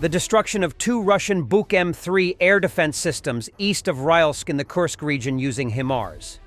the destruction of 2 Russian Buk M3 air defense systems east of Rylsk in the Kursk region using HIMARS.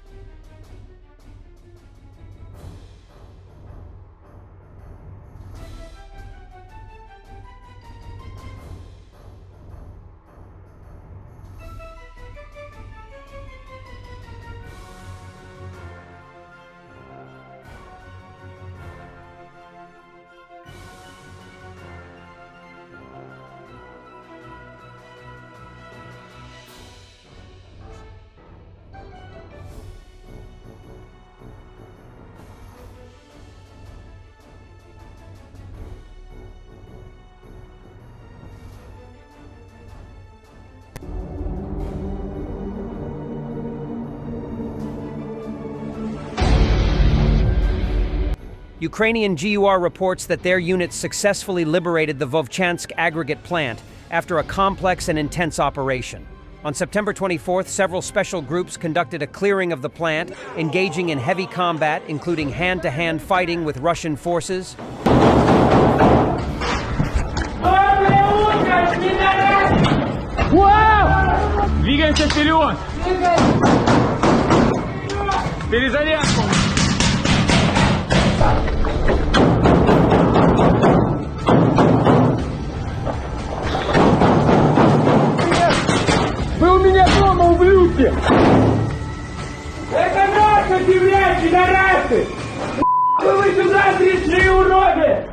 Ukrainian GUR reports that their units successfully liberated the Vovchansk aggregate plant after a complex and intense operation. On September 24th, several special groups conducted a clearing of the plant, engaging in heavy combat, including hand-to-hand fighting with Russian forces. Двигаемся вперед! Перезарядку! Вы у меня дома, ублюдки! Это наша земля, пидорасы! Вы сюда пришли, уроды!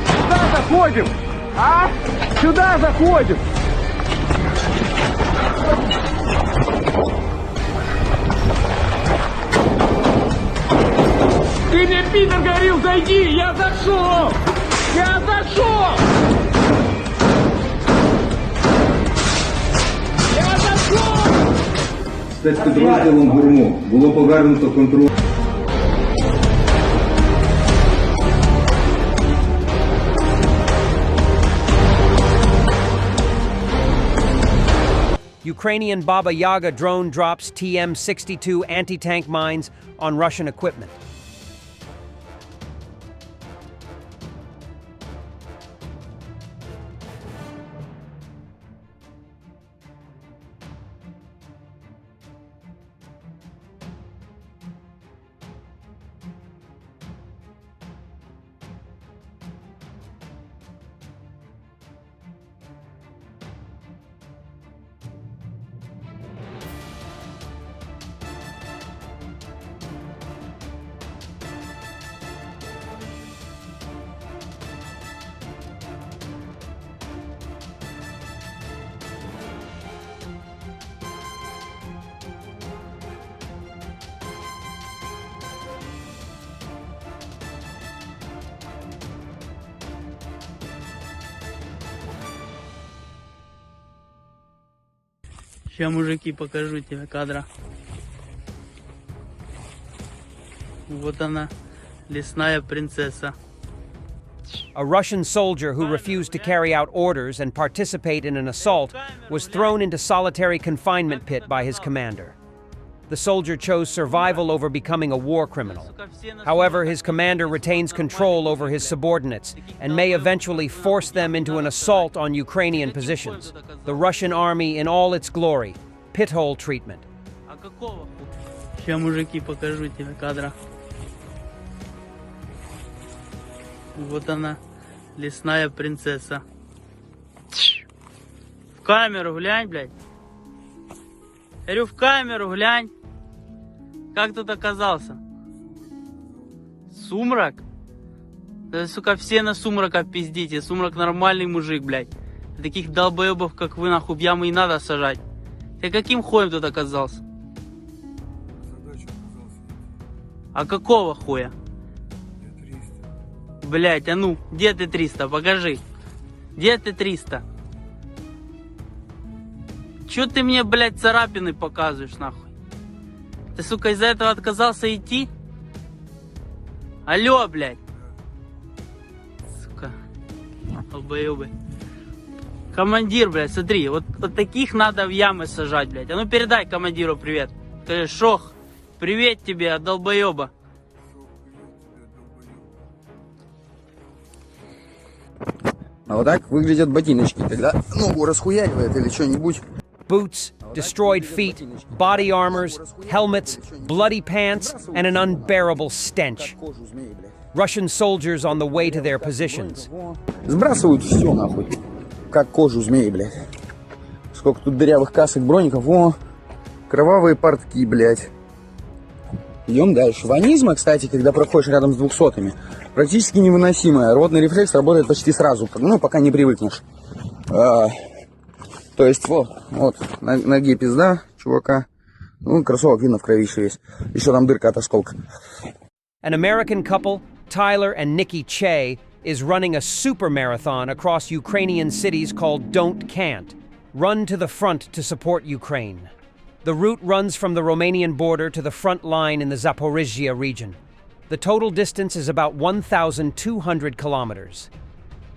Сюда заходим! А? Сюда заходим! Ты мне, пидор, говорил, зайди! Я зашел! Я зашел! Я зашел! Спецпідрозділом ГУРМО було повернуто контроль. Ukrainian Baba Yaga drone drops TM-62 anti-tank mines on Russian equipment. Сейчас, мужики, покажу тебе кадра. Вот она, лесная принцесса. A Russian soldier who refused to carry out orders and participate in an assault was thrown into solitary confinement pit by his commander. The soldier chose survival over becoming a war criminal. However, his commander retains control over his subordinates and may eventually force them into an assault on Ukrainian positions. The Russian army in all its glory. Pit-hole treatment. Сейчас, мужики, покажу тебе кадра. Вот она, лесная принцесса. В камеру глянь, блядь. Говорю, в камеру глянь. Как тут оказался? Сумрак? Да, сука, все на Сумрака пиздите. Сумрак нормальный мужик, блядь. Таких долбоебов, как вы, нахуй, в ямы и надо сажать. Ты каким хуем тут оказался? А какого хуя? Блядь, а ну, где ты 300? Покажи. Где ты 300? Чё ты мне, блядь, царапины показываешь, нахуй? Ты, сука, из-за этого отказался идти? Алло, блядь. Сука. Долбоёбы. Командир, блядь, смотри, вот таких надо в ямы сажать, блядь. А ну передай командиру привет. Скажи, Шох, привет тебе от долбоёба. А вот так выглядят ботиночки, когда ногу расхуяривает или что-нибудь. Boots, destroyed feet, body armors, helmets, bloody pants, and an unbearable stench. Russian soldiers on the way to their positions. Сбрасывают все нахуй, как кожу змеи, блядь. Сколько тут дырявых касок, броников, о, кровавые портки, блядь. Идем дальше. Ванизма, кстати, когда проходишь рядом с 200-ми, практически невыносимая. Рвотный рефлекс работает почти сразу, ну, пока не привыкнешь. То есть, вот, на ноге пизда чувака. Ну, кроссовок видно в кровище весь. Еще там дырка от осколка. An American couple, Tyler and Nikki Che, is running a super marathon across Ukrainian cities called Don't Can't. Run to the front to support Ukraine. The route runs from the Romanian border to the front line in the Zaporizhzhia region. The total distance is about 1,200 kilometers.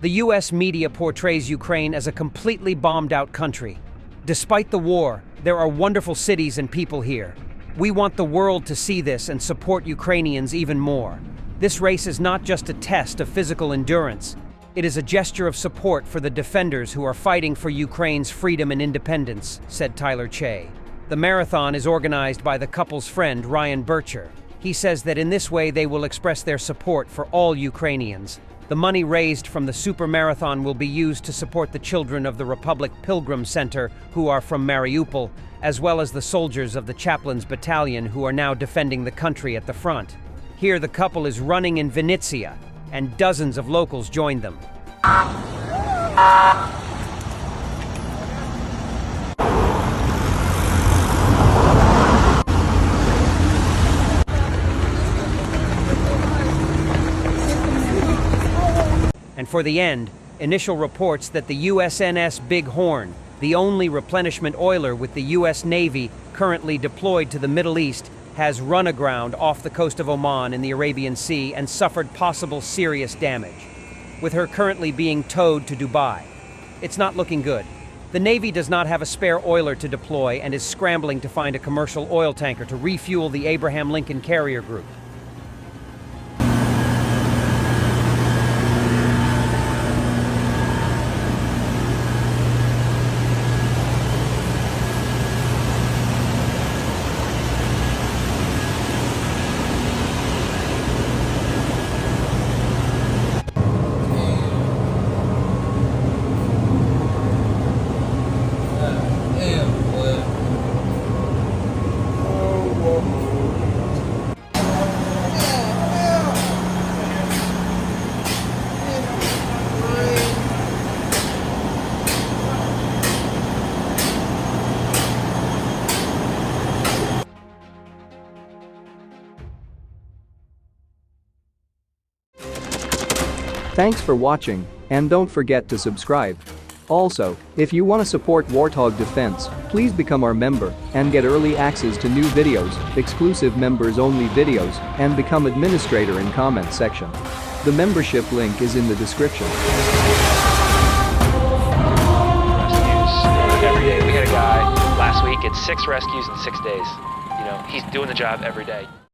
The US media portrays Ukraine as a completely bombed-out country. Despite the war, there are wonderful cities and people here. We want the world to see this and support Ukrainians even more. This race is not just a test of physical endurance. It is a gesture of support for the defenders who are fighting for Ukraine's freedom and independence, said Tyler Che. The marathon is organized by the couple's friend, Ryan Bircher. He says that in this way they will express their support for all Ukrainians. The money raised from the super marathon will be used to support the children of the Republic Pilgrim Center who are from Mariupol, as well as the soldiers of the Chaplains Battalion who are now defending the country at the front. Here the couple is running in Vinnytsia, and dozens of locals joined them. And for the end, initial reports that the USNS Big Horn, the only replenishment oiler with the US Navy currently deployed to the Middle East, has run aground off the coast of Oman in the Arabian Sea and suffered possible serious damage, with her currently being towed to Dubai. It's not looking good. The Navy does not have a spare oiler to deploy and is scrambling to find a commercial oil tanker to refuel the Abraham Lincoln Carrier Group. Thanks for watching, and don't forget to subscribe. Also, if you want to support Warthog Defense, please become our member and get early access to new videos, exclusive members-only videos, and become administrator in comment section. The membership link is in the description. Rescues every day. We had a guy last week, it's 6 rescues in 6 days. You know, he's doing the job every day.